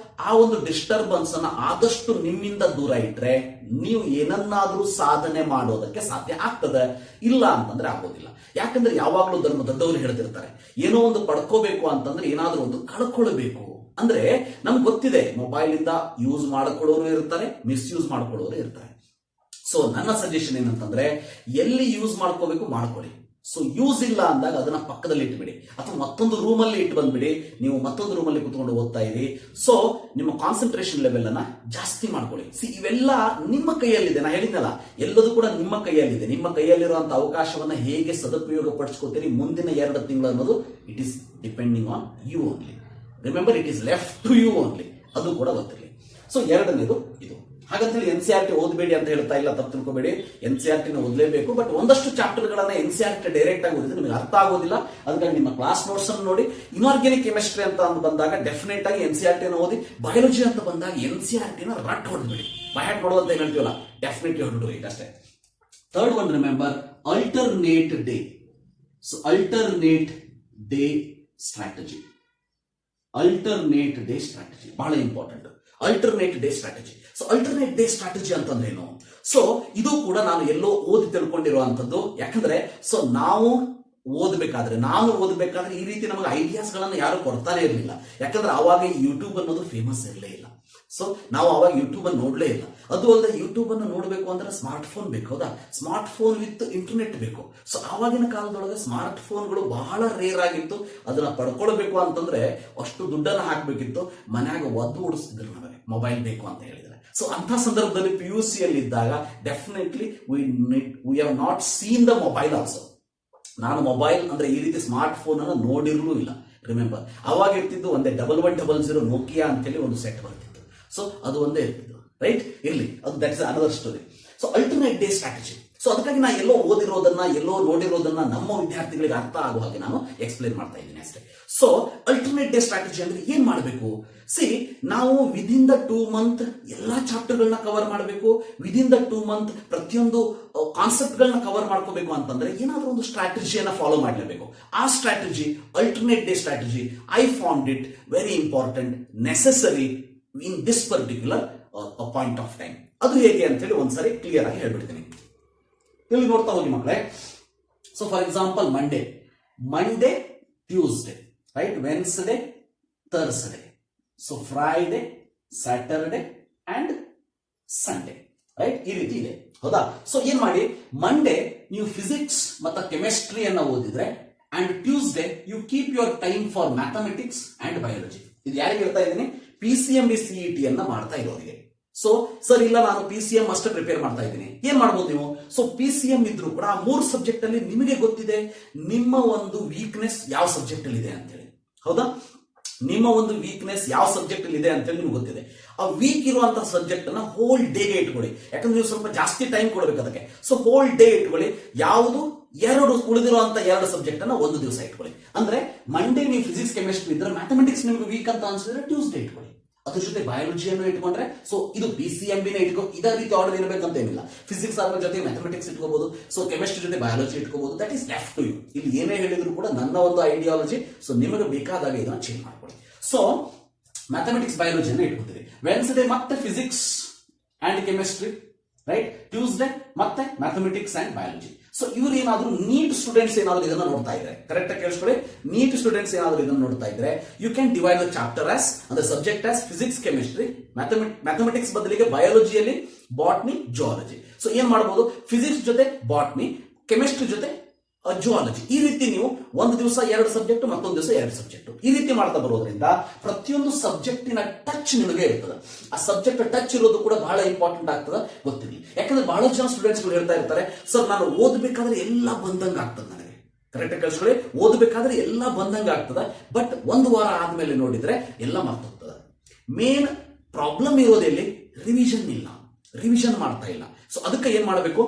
A: ಆ ಒಂದು ಡಿಸ್ಟರ್ಬೆನ್ಸ್ ಅನ್ನ ಆದಷ್ಟು ನಿಮ್ಮಿಂದ ದೂರ ಇಟ್ರೆ ನೀವು ಏನನ್ನಾದ್ರೂ ಸಾಧನೆ ಮಾಡೋದಕ್ಕೆ ಸಾಧ್ಯ ಆಗ್ತದೆ. ಇಲ್ಲ ಅಂತಂದ್ರೆ ಆಗೋದಿಲ್ಲ. ಯಾಕಂದ್ರೆ ಯಾವಾಗಲೂ ದೊಡ್ಡವರು ಹೇಳ್ತಿರ್ತಾರೆ, ಏನೋ ಒಂದು ಪಡ್ಕೋಬೇಕು ಅಂತಂದ್ರೆ ಏನಾದ್ರೂ ಒಂದು ಕಳ್ಕೊಳ್ಬೇಕು. ಅಂದ್ರೆ ನಮ್ಗೆ ಗೊತ್ತಿದೆ, ಮೊಬೈಲ್ ಇಂದ ಯೂಸ್ ಮಾಡ್ಕೊಳ್ಳೋರು ಇರ್ತಾರೆ, ಮಿಸ್ಯೂಸ್ ಮಾಡ್ಕೊಳ್ಳೋರು ಇರ್ತಾರೆ. ಸೊ ನನ್ನ ಸಜೆಷನ್ ಏನಂತಂದ್ರೆ, ಎಲ್ಲಿ ಯೂಸ್ ಮಾಡ್ಕೋಬೇಕು ಮಾಡ್ಕೊಳ್ಳಿ. ಸೊ ಯೂಸ್ ಇಲ್ಲ ಅಂದಾಗ ಅದನ್ನ ಪಕ್ಕದಲ್ಲಿ ಇಟ್ಬಿಡಿ, ಅಥವಾ ಮತ್ತೊಂದು ರೂಮಲ್ಲಿ ಇಟ್ಟು ಬಂದ್ಬಿಡಿ. ನೀವು ಮತ್ತೊಂದು ರೂಮಲ್ಲಿ ಕುತ್ಕೊಂಡು ಓದ್ತಾ ಇರಿ. ಸೊ ನಿಮ್ಮ ಕಾನ್ಸಂಟ್ರೇಷನ್ ಲೆವೆಲ್ ಅನ್ನ ಜಾಸ್ತಿ ಮಾಡ್ಕೊಳ್ಳಿ. ಇವೆಲ್ಲ ನಿಮ್ಮ ಕೈಯಲ್ಲಿದೆ. ನಾ ಹೇಳಿದ್ನಲ್ಲ, ಎಲ್ಲದೂ ಕೂಡ ನಿಮ್ಮ ಕೈಯಲ್ಲಿದೆ. ನಿಮ್ಮ ಕೈಯಲ್ಲಿರುವಂತಹ ಅವಕಾಶವನ್ನ ಹೇಗೆ ಸದುಪಯೋಗ ಪಡಿಸ್ಕೊತೀರಿ ಮುಂದಿನ 2 ತಿಂಗಳು ಅನ್ನೋದು it is depending on you only. Remember, it is left to you only. ಅದು ಕೂಡ ಗೊತ್ತಿರಲಿ. ಸೊ ಎರಡನೇದು ಇದು. ಹಾಗಂತೇಳಿ NCERT ಓದಬೇಡಿ ಅಂತ ಹೇಳ್ತಾ ಇಲ್ಲ, ತಪ್ಪು ತಿಳ್ಕೊಬೇಡಿ. NCERT ಓದಲೇಬೇಕು. ಬಟ್ ಒಂದಷ್ಟು ಚಾಪ್ಟರ್ ಗಳನ್ನ NCERT ಡೈರೆಕ್ಟ್ ಆಗಿ ಓದಿದ್ರೆ ನಿಮಗೆ ಅರ್ಥ ಆಗೋದಿಲ್ಲ. ಅದಕ್ಕಾಗಿ ನಿಮ್ಮ ಕ್ಲಾಸ್ ನೋಟ್ಸ್ ಅನ್ನು ನೋಡಿ. ಇನಾರ್ಗ್ಯಾನಿಕ್ ಕೆಮಿಸ್ಟ್ರಿ ಅಂತ ಬಂದಾಗ ಡೆಫಿನೆಟ್ ಆಗಿ NCERT ಓದಿ. ಬಯಾಲಜಿ ಅಂತ ಬಂದಾಗ NCERT ರಟ್ ಹೊಡೆದ್ಬಿಡಿ. ಬಯಾಟ್ ನೋಡೋದು ಅಂತ ಏನ್ ಹೇಳ್ತೀವಲ್ಲ, ಡೆಫಿನೆಟ್ಲಿ ಹೊರಡು ಇಟ್ ಅಷ್ಟೇ. Third one, remember alternate day. So alternate day strategy. Alternate day strategy ಬಹಳ important. Alternate day strategy. So alternate day strategy ಅಂತಂದ್ರೆ ಏನು? ಸೊ ಇದು ಕೂಡ ನಾನು ಎಲ್ಲೋ ಓದಿ ತಿಳ್ಕೊಂಡಿರುವಂತದ್ದು. ಯಾಕಂದ್ರೆ ಸೊ ನಾನು ಓದಬೇಕಾದ್ರೆ ಈ ರೀತಿ ನಮಗೆ ಐಡಿಯಾಸ್ ಗಳನ್ನ ಯಾರು ಕೊಡ್ತಾನೆ ಇರಲಿಲ್ಲ. ಯಾಕಂದ್ರೆ ಅವಾಗ ಯೂಟ್ಯೂಬ್ ಅನ್ನೋದು ಫೇಮಸ್ ಇರಲೇ ಇಲ್ಲ. ಸೊ ನಾವು ಅವಾಗ ಯೂಟ್ಯೂಬ್ ಅನ್ನು ನೋಡ್ಲೇ ಇಲ್ಲ. ಅದು ಅಲ್ಲದೆ ಯೂಟ್ಯೂಬ್ ಅನ್ನು ನೋಡ್ಬೇಕು ಅಂದ್ರೆ ಸ್ಮಾರ್ಟ್ ಫೋನ್ ಬೇಕು. ಹೌದಾ? ಸ್ಮಾರ್ಟ್ ಫೋನ್ ವಿತ್ ಇಂಟರ್ನೆಟ್ ಬೇಕು. ಸೊ ಆವಾಗಿನ ಕಾಲದೊಳಗೆ ಸ್ಮಾರ್ಟ್ ಫೋನ್ಗಳು ಬಹಳ ರೇರ್ ಆಗಿತ್ತು. ಅದನ್ನ ಪಡ್ಕೊಳ್ಬೇಕು ಅಂತಂದ್ರೆ ಅಷ್ಟು ದುಡ್ಡನ್ನ ಹಾಕ್ಬೇಕಿತ್ತು. ಮನ್ಯಾಗ ಒದ್ದು ಓಡಿಸ್ತಿದ್ರು ನಮಗೆ ಮೊಬೈಲ್ ಬೇಕು ಅಂತ ಹೇಳಿದ್ರೆ. ಸೊ ಅಂತ ಸಂದರ್ಭದಲ್ಲಿ PUC ಅಲ್ಲಿ ಇದ್ದಾಗ definitely we have not seen the mobile also. ನಾನು ಮೊಬೈಲ್ ಅಂದ್ರೆ ಈ ರೀತಿ ಸ್ಮಾರ್ಟ್ ಫೋನ್ ಅನ್ನು ನೋಡಿರಲೂ ಇಲ್ಲ. ರಿಮೆಂಬರ್, ಅವಾಗ ಇರ್ತಿದ್ದು ಒಂದೇ 1100 ನೋಕಿಯಾ ಅಂತೇಳಿ ಒಂದು ಸೆಟ್ ಬರ್ತಿತ್ತು. ಸೊ ಅದು ಒಂದೇ ಇರ್ತಿದ್ದು, ರೈಟ್? ಇರ್ಲಿ, ಅದು that is another story. So alternate day strategy. So ಅದಕ್ಕಾಗಿ ನಾ ಎಲ್ಲೋ ಓದಿರೋದನ್ನ, ಎಲ್ಲೋ ನೋಡಿರೋದನ್ನ ನಮ್ಮ ವಿದ್ಯಾರ್ಥಿಗಳಿಗೆ ಅರ್ಥ ಆಗುವ ಹಾಗೆ ನಾನು ಎಕ್ಸ್ಪ್ಲೇನ್ ಮಾಡ್ತಾ ಇದ್ದೀನಿ ಅಷ್ಟೇ. ಸೊ ಅಲ್ಟರ್ನೇಟ್ ಡೇ ಸ್ಟ್ರಾಟಜಿ ಅಂದ್ರೆ ಏನ್ ಮಾಡಬೇಕು? ನಾವು ವಿದಿನ್ ದ 2 ಮಂತ್ ಎಲ್ಲಾ ಚಾಪ್ಟರ್ ಗಳನ್ನ ಕವರ್ ಮಾಡಬೇಕು. ವಿದಿನ್ ದ 2 ಮಂತ್ ಪ್ರತಿಯೊಂದು ಕಾನ್ಸೆಪ್ಟ್ ಗಳನ್ನ ಕವರ್ ಮಾಡ್ಕೋಬೇಕು ಅಂತಂದ್ರೆ ಏನಾದ್ರೂ ಒಂದು ಸ್ಟ್ರಾಟಜಿಯನ್ನ ಫಾಲೋ ಮಾಡಲೇಬೇಕು. ಆ strategy alternate day strategy. I found it very important, necessary in this particular point of time. ಅದು ಹೇಗೆ ಅಂತ ಹೇಳಿ ಒಂದ್ಸರಿ ಕ್ಲಿಯರ್ ಆಗಿ ಹೇಳ್ಬಿಡ್ತೀನಿ. ಇಲ್ಲಿ ನೋಡ್ತಾ ಹೋಗಿ ಮಕ್ಕಳೇ. So for example Monday Tuesday, right? Wednesday Thursday. So Friday, Saturday and Sunday, right? ಈ ರೀತಿ ಇದೆ. ಹೌದಾ? ಸೊ ಏನ್ ಮಾಡಿ, ಮಂಡೇ ನೀವು ಫಿಸಿಕ್ಸ್ ಮತ್ತು ಕೆಮಿಸ್ಟ್ರಿಯನ್ನ ಓದಿದ್ರೆ, and Tuesday you keep your time for mathematics and biology. ಇದು ಯಾರಿಗೆ ಹೇಳ್ತಾ ಇದ್ದೀನಿ? PCMB CET ಅನ್ನ ಮಾಡ್ತಾ ಇರೋರಿಗೆ. ಸೊ ಸರ್ ಇಲ್ಲ, ನಾನು PCM ಅಷ್ಟೇ ಪ್ರಿಪೇರ್ ಮಾಡ್ತಾ ಇದ್ದೀನಿ. ಏನ್ ಮಾಡ್ಬೋದು ನೀವು? ಸೊ PCM ಇದ್ರೂ ಕೂಡ ಆ 3 ಸಬ್ಜೆಕ್ಟ್ ಅಲ್ಲಿ ನಿಮಗೆ ಗೊತ್ತಿದೆ ನಿಮ್ಮ ಒಂದು ವೀಕ್ನೆಸ್ ಯಾವ ಸಬ್ಜೆಕ್ಟ್ ಅಲ್ಲಿ ಇದೆ ಅಂತೇಳಿ. ಹೌದಾ? ನಿಮ್ಮ ಒಂದು ವೀಕ್ನೆಸ್ ಯಾವ ಸಬ್ಜೆಕ್ಟ್ ಅಲ್ಲಿ ಇದೆ ಅಂತೇಳಿ ನಿಮ್ಗೆ ಗೊತ್ತಿದೆ. ಆ ವೀಕ್ ಇರುವಂತಹ ಸಬ್ಜೆಕ್ಟ್ ಅನ್ನ ಹೋಲ್ ಡೇಗೆ ಇಟ್ಕೊಳ್ಳಿ. ಯಾಕಂದ್ರೆ ನೀವು ಸ್ವಲ್ಪ ಜಾಸ್ತಿ ಟೈಮ್ ಕೊಡಬೇಕು ಅದಕ್ಕೆ. ಸೊ ಹೋಲ್ ಡೇ ಇಟ್ಕೊಳ್ಳಿ. ಯಾವುದು ಉಳಿದಿರುವಂತ 2 ಸಬ್ಜೆಕ್ಟ್ ಅನ್ನ ಒಂದು ದಿವಸ ಇಟ್ಕೊಳ್ಳಿ. ಅಂದ್ರೆ ಮಂಡೇ ನೀವು ಫಿಸಿಕ್ಸ್ ಕೆಮಿಸ್ಟ್ರಿ ಇದ್ರೆ, ಮ್ಯಾಥಮೆಟಿಕ್ಸ್ ನಿಮ್ಗೆ ವೀಕ್ ಅಂತ ಅನ್ಸಿದ್ರೆ ಟ್ಯೂಸ್ಡೇ ಇಟ್ಕೊಳ್ಳಿ. ಅದ್ರ ಜೊತೆ ಬಯಾಲಜಿಯನ್ನು ಇಟ್ಕೊಂಡ್ರೆ, ಸೊ ಇದು PCMB ಇಟ್ಕೋ. ಇದೇ ರೀತಿ ಆರ್ಡರ್ ಇರಬೇಕಂತ ಏನಿಲ್ಲ. ಫಿಸಿಕ್ಸ್ ಆದ್ರ ಜೊತೆ ಮ್ಯಾಥಮೆಟಿಕ್ಸ್ ಇಟ್ಕೋಬಹುದು. ಸೊ ಕೆಮಿಸ್ಟ್ರಿ ಜೊತೆ ಬಯಾಲಜಿ ಇಟ್ಕೋಬಹುದು. That is left to you. ಇಲ್ಲಿ ಏನೇ ಹೇಳಿದ್ರು ಕೂಡ ನನ್ನ ಒಂದು ಐಡಿಯಾಲಜಿ. ಸೊ ನಿಮಗೆ ಬೇಕಾದಾಗ ಇದನ್ನ ಚೇಂಜ್ ಮಾಡ್ಕೊಳ್ಳಿ. ಸೊ ಮ್ಯಾಥಮೆಟಿಕ್ಸ್ ಬಯಾಲಜಿಯನ್ನು ಇಟ್ಕೊತೀರಿ. ವೆನ್ಸ್ಡೇ ಮತ್ತೆ physics and chemistry, right? Tuesday ಮತ್ತೆ ಮ್ಯಾಥಮೆಟಿಕ್ಸ್ ಅಂಡ್ ಬಯಾಲಜಿ. ಸೊ ಇವ್ರು ಏನಾದ್ರು ನೀಟ್ ಸ್ಟೂಡೆಂಟ್ಸ್ ಏನಾದ್ರು ಇದನ್ನ ನೋಡ್ತಾ ಇದ್ರೆ, ಕರೆಕ್ಟ್ ಆಗಿ ಕೇಳಿಸ್ಕೊಳ್ಳಿ, ನೀಟ್ ಸ್ಟೂಡೆಂಟ್ಸ್ ಏನಾದ್ರು ಇದನ್ನ ನೋಡ್ತಾ ಇದ್ರೆ you can divide the chapter as ಅಂದ್ರೆ subject as physics, chemistry, mathematics ಬದಲಿಗೆ ಬಯಾಲಜಿಯಲ್ಲಿ ಬಾಟ್ನಿ, ಜುವಾಲಜಿ. ಸೊ ಏನ್ ಮಾಡಬಹುದು, ಫಿಸಿಕ್ಸ್ ಜೊತೆ ಬಾಟ್ನಿ, ಕೆಮಿಸ್ಟ್ರಿ ಜೊತೆ ಜುವಾಲಜಿ. ಈ ರೀತಿ ನೀವು ಒಂದು ದಿವಸ 2 ಸಬ್ಜೆಕ್ಟ್, ಮತ್ತೊಂದು ದಿವಸ 2 ಸಬ್ಜೆಕ್ಟ್, ಈ ರೀತಿ ಮಾಡ್ತಾ ಬರೋದ್ರಿಂದ ಪ್ರತಿಯೊಂದು ಸಬ್ಜೆಕ್ಟಿನ ಟಚ್ ನಿಮಗೆ ಇರ್ತದೆ. ಆ ಸಬ್ಜೆಕ್ಟ್ ಟಚ್ ಇರೋದು ಕೂಡ ಬಹಳ ಇಂಪಾರ್ಟೆಂಟ್ ಆಗ್ತದೆ, ಗೊತ್ತಿರಲಿ. ಯಾಕಂದ್ರೆ ಬಹಳ ಜನ ಸ್ಟೂಡೆಂಟ್ಸ್ ಹೇಳ್ತಾ ಇರ್ತಾರೆ, ಸರ್ ನಾನು ಓದಬೇಕಾದ್ರೆ ಎಲ್ಲ ಬಂದಂಗ ಆಗ್ತದೆ ನನಗೆ. ಕರೆಕ್ಟ್ ಆಗಿ ಕೇಳಿಸ್ಕೊಳ್ಳಿ, ಓದಬೇಕಾದ್ರೆ ಎಲ್ಲ ಬಂದಂಗ ಆಗ್ತದೆ, ಬಟ್ ಒಂದು ವಾರ ಆದ್ಮೇಲೆ ನೋಡಿದ್ರೆ ಎಲ್ಲ ಮರ್ತೋಗ್ತದೆ. ಮೇನ್ ಪ್ರಾಬ್ಲಮ್ ಇರೋದೆಲ್ಲಿ, ರಿವಿಷನ್ ಇಲ್ಲ, ರಿವಿಷನ್ ಮಾಡ್ತಾ ಇಲ್ಲ. ಸೊ ಅದಕ್ಕೆ ಏನ್ ಮಾಡಬೇಕು,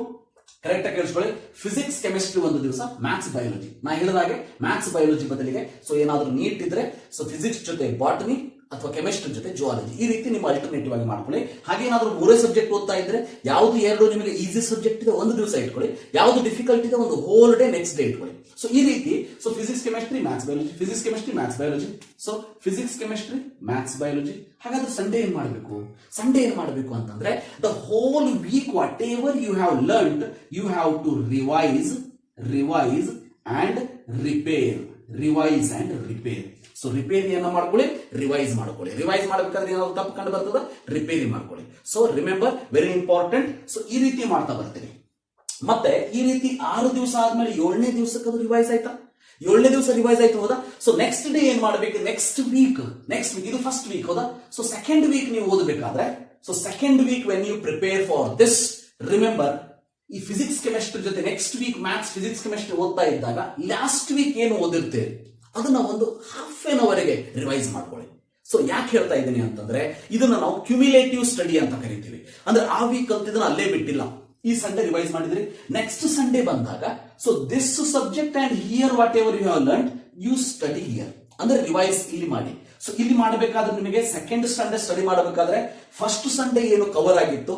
A: ಕರೆಕ್ಟ್ ಆಗಿ ಕೇಳಿಸ್ಕೊಳ್ಳಿ, ಫಿಸಿಕ್ಸ್, ಕೆಮಿಸ್ಟ್ರಿ ಒಂದು ದಿವಸ, ಮ್ಯಾಥ್ಸ್, ಬಯಾಲಜಿ. ನಾ ಹೇಳಿದಾಗೆ ಮ್ಯಾಥ್ಸ್, ಬಯಾಲಜಿ ಬದಲಿಗೆ ಸೊ ಏನಾದ್ರೂ ನೀಟ್ ಇದ್ರೆ ಸೊ ಫಿಸಿಕ್ಸ್ ಜೊತೆ ಬಾಟನಿ ಅಥವಾ ಕೆಮಿಸ್ಟ್ರಿ ಜೊತೆ ಜುವಾಲಜಿ, ಈ ರೀತಿ ನಿಮ್ಮ ಅಲ್ಟರ್ನೇಟಿವ್ ಆಗಿ ಮಾಡ್ಕೊಳ್ಳಿ. ಹಾಗೆ ಏನಾದ್ರೂ 3 ಸಬ್ಜೆಕ್ಟ್ ಓದ್ತಾ ಇದ್ರೆ ಯಾವ್ದು 2 ನಿಮಗೆ ಈಸಿ ಸಬ್ಜೆಕ್ಟ್ ಇದೆ ಒಂದು ದಿವಸ ಇಟ್ಕೊಳ್ಳಿ, ಯಾವ್ದು ಡಿಫಿಕಲ್ಟ್ ಇದೆ ಒಂದು ಹೋಲ್ ಡೇ ನೆಕ್ಸ್ಟ್ ಡೇ ಇಟ್ಕೊಳ್ಳಿ. ಸೊ ಈ ರೀತಿ so physics, chemistry, maths, biology, physics, chemistry, maths, biology. So physics, chemistry, maths, biology. ಹಾಗಾದ್ರೆ ಸಂಡೇ ಏನ್ ಮಾಡಬೇಕು? ಸಂಡೇ ಏನ್ ಮಾಡಬೇಕು ಅಂತಂದ್ರೆ the whole week whatever you have learned you have to revise and repair, revise and repair. So ರಿಪೇರಿಯನ್ನ ಮಾಡ್ಕೊಳ್ಳಿ, ರಿವೈಸ್ ಮಾಡ್ಕೊಳ್ಳಿ. ರಿವೈಸ್ ಮಾಡಬೇಕಾದ್ರೆ ಏನಾದ್ರು ತಪ್ಪು ಕಂಡು ಬರ್ತದ, ರಿಪೇರಿ ಮಾಡ್ಕೊಳ್ಳಿ. So remember, very important. So ಈ ರೀತಿ ಮಾಡ್ತಾ ಬರ್ತೀವಿ. ಮತ್ತೆ ಈ ರೀತಿ 6 ದಿವಸ ಆದ್ಮೇಲೆ 7ನೇ ದಿವಸಕ್ಕೆ ಅದು ರಿವೈಸ್ ಆಯ್ತಾ? 7ನೇ ದಿವಸ ರಿವೈಸ್ ಆಯ್ತು, ಹೌದಾ? ಸೊ ನೆಕ್ಸ್ಟ್ ಡೇ ಏನ್ ಮಾಡಬೇಕು, ನೆಕ್ಸ್ಟ್ ವೀಕ್ ಇದು ಫಸ್ಟ್ ವೀಕ್, ಹೌದಾ? ಸೊ ಸೆಕೆಂಡ್ ವೀಕ್ ನೀವು ಓದಬೇಕಾದ್ರೆ, so second week when you prepare for this, remember ಈ ಫಿಸಿಕ್ಸ್, ಕೆಮಿಸ್ಟ್ರಿ ಜೊತೆ next week maths, physics, chemistry ಓದ್ತಾ ಇದ್ದಾಗ ಲಾಸ್ಟ್ ವೀಕ್ ಏನು ಓದಿರ್ತೇವೆ ಅದನ್ನ ಒಂದು ಹಾಫ್ ಎನ್ ಅವರ್ಗೆ ರಿವೈಸ್ ಮಾಡ್ಕೊಳ್ಳಿ. ಸೊ ಯಾಕೆ ಹೇಳ್ತಾ ಇದ್ದೀನಿ ಅಂತಂದ್ರೆ ಇದನ್ನ ನಾವು ಕ್ಯುಮ್ಯುಲೇಟಿವ್ ಸ್ಟಡಿ ಅಂತ ಕರಿತೀವಿ. ಅಂದ್ರೆ ಆ ವೀಕ್ ಕಲ್ತಿದ್ದನ್ನ ಅಲ್ಲೇ ಬಿಟ್ಟಿಲ್ಲ, ಈ ಸಂಡೇ ರಿವೈಸ್ ಮಾಡಿದ್ರಿ, ನೆಕ್ಸ್ಟ್ ಸಂಡೇ ಬಂದಾಗ so this subject and here whatever you have learn you study here, ಅಂದ್ರೆ ರಿವೈಸ್ ಇಲ್ಲಿ ಮಾಡಿ. ಸೊ ಇಲ್ಲಿ ಮಾಡಬೇಕಾದ್ರೆ ನಿಮಗೆ ಸೆಕೆಂಡ್ ಸಂಡೇ ಸ್ಟಡಿ ಮಾಡಬೇಕಾದ್ರೆ ಫಸ್ಟ್ ಸಂಡೇ ಏನು ಕವರ್ ಆಗಿತ್ತು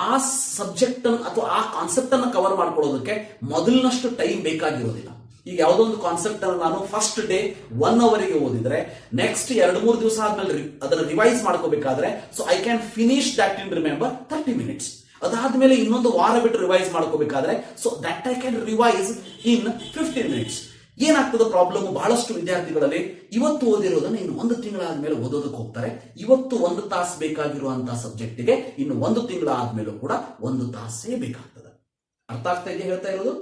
A: ಆ ಸಬ್ಜೆಕ್ಟ್ ಅಥವಾ ಆ ಕಾನ್ಸೆಪ್ಟ್ ಅನ್ನು ಕವರ್ ಮಾಡ್ಕೊಳ್ಳೋದಕ್ಕೆ ಮೊದಲಿನಷ್ಟು ಟೈಮ್ ಬೇಕಾಗಿರೋದಿಲ್ಲ. ಈಗ ಯಾವುದೋ ಒಂದು ಕಾನ್ಸೆಪ್ಟ್ ಅನ್ನು ನಾನು ಫಸ್ಟ್ ಡೇ 1 ಅವರಿಗೆ ಓದಿದ್ರೆ ನೆಕ್ಸ್ಟ್ 2-3 ದಿವಸ ಆದ್ಮೇಲೆ ಅದನ್ನ ರಿವೈಸ್ ಮಾಡ್ಕೋಬೇಕಾದ್ರೆ so I can finish that in remember 30 minutes. ಅದಾದ್ಮೇಲೆ ಇನ್ನೊಂದು ವಾರ ಬಿಟ್ಟು ರಿವೈಸ್ ಮಾಡ್ಕೋಬೇಕಾದ್ರೆ so that I can revise in 15 minutes. ಏನಾಗ್ತದೆ ಪ್ರಾಬ್ಲಮ್, ಬಹಳಷ್ಟು ವಿದ್ಯಾರ್ಥಿಗಳಲ್ಲಿ ಇವತ್ತು ಓದಿರೋದನ್ನ ಇನ್ನು 1 ತಿಂಗಳಾದ್ಮೇಲೆ ಓದೋದಕ್ಕೆ ಹೋಗ್ತಾರೆ. ಇವತ್ತು 1 ತಾಸು ಬೇಕಾಗಿರುವಂತಹ ಸಬ್ಜೆಕ್ಟ್ಗೆ ಇನ್ನು 1 ತಿಂಗಳ ಆದ್ಮೇಲೂ ಕೂಡ 1 ತಾಸೇ ಬೇಕಾಗ್ತದೆ. ಅರ್ಥ ಆಗ್ತಾ ಇದೆಯಾ ಹೇಳ್ತಾ ಇರೋದು?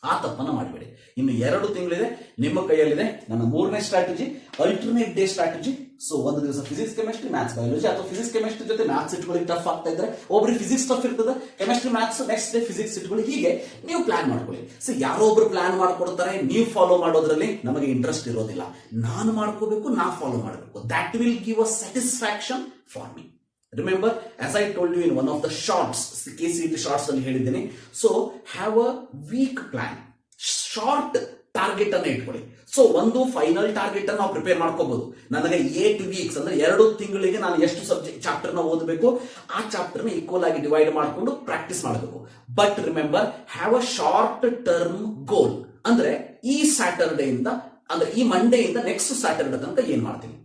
A: ಆ ತಪ್ಪನ್ನ ಮಾಡಬೇಡಿ. ಇನ್ನು 2 ತಿಂಗಳಿದೆ, ನಿಮ್ಮ ಕೈಯಲ್ಲಿದೆ. ನನ್ನ 3ನೇ strategy alternate day strategy. So ಒಂದು ದಿವಸ ಫಿಸಿಕ್ಸ್, ಕೆಮಿಸ್ಟ್ರಿ, ಮ್ಯಾಥ್ಸ್, ಬಯಾಲಜಿ, ಅಥವಾ ಫಿಸಿಕ್ಸ್, ಕೆಮಿಸ್ಟ್ರಿ ಜೊತೆ ಮ್ಯಾಥ್ಸ್ ಇಟ್ಕೊಳ್ಳಿ, ಟಫ್ ಆಗ್ತಾ ಇದ್ರೆ ಒಬ್ರು ಫಿಸಿಕ್ಸ್ ಟಫ್ ಇರ್ತದೆ, chemistry, maths, next day physics ಇಟ್ಕೊಳ್ಳಿ. ಹೀಗೆ ನೀವು ಪ್ಲಾನ್ ಮಾಡ್ಕೊಳ್ಳಿ. ಸೊ ಯಾರೋ ಒಬ್ರು ಪ್ಲಾನ್ ಮಾಡ್ಕೊಡ್ತಾರೆ, ನೀವು ಫಾಲೋ ಮಾಡೋದ್ರಲ್ಲಿ ನಮಗೆ ಇಂಟ್ರೆಸ್ಟ್ ಇರೋದಿಲ್ಲ. ನಾನು ಮಾಡ್ಕೋಬೇಕು, ನಾ ಫಾಲೋ ಮಾಡಬೇಕು. That will give a satisfaction for me. Remember, as I told you in one of the shorts, KCET shorts ಅಲ್ಲಿ ಹೇಳಿದ್ದೀನಿ. So have a week plan, short target ಅನ್ನ ಇಟ್ಕೊಳ್ಳಿ. ಸೊ ಒಂದು ಫೈನಲ್ ಟಾರ್ಗೆಟ್ ಅನ್ನು ನಾವು ಪ್ರಿಪೇರ್ ಮಾಡ್ಕೋಬಹುದು. ನನಗೆ 8 ವೀಕ್ಸ್ ಅಂದ್ರೆ 2 ತಿಂಗಳಿಗೆ ನಾನು ಎಷ್ಟು ಸಬ್ಜೆಕ್ಟ್ ಚಾಪ್ಟರ್ ನ ಓದಬೇಕು ಆ ಚಾಪ್ಟರ್ ನ ಈಕ್ವಲ್ ಆಗಿ ಡಿವೈಡ್ ಮಾಡಿಕೊಂಡು ಪ್ರಾಕ್ಟೀಸ್ ಮಾಡಬೇಕು. But remember, have a short term goal. ಅಂದ್ರೆ ಈ ಸ್ಯಾಟರ್ಡೇ ಇಂದ ಅಂದ್ರೆ ಈ ಮಂಡೇ ಇಂದ ನೆಕ್ಸ್ಟ್ ಸ್ಯಾಟರ್ಡೇ ತನಕ ಏನ್ ಮಾಡ್ತೀನಿ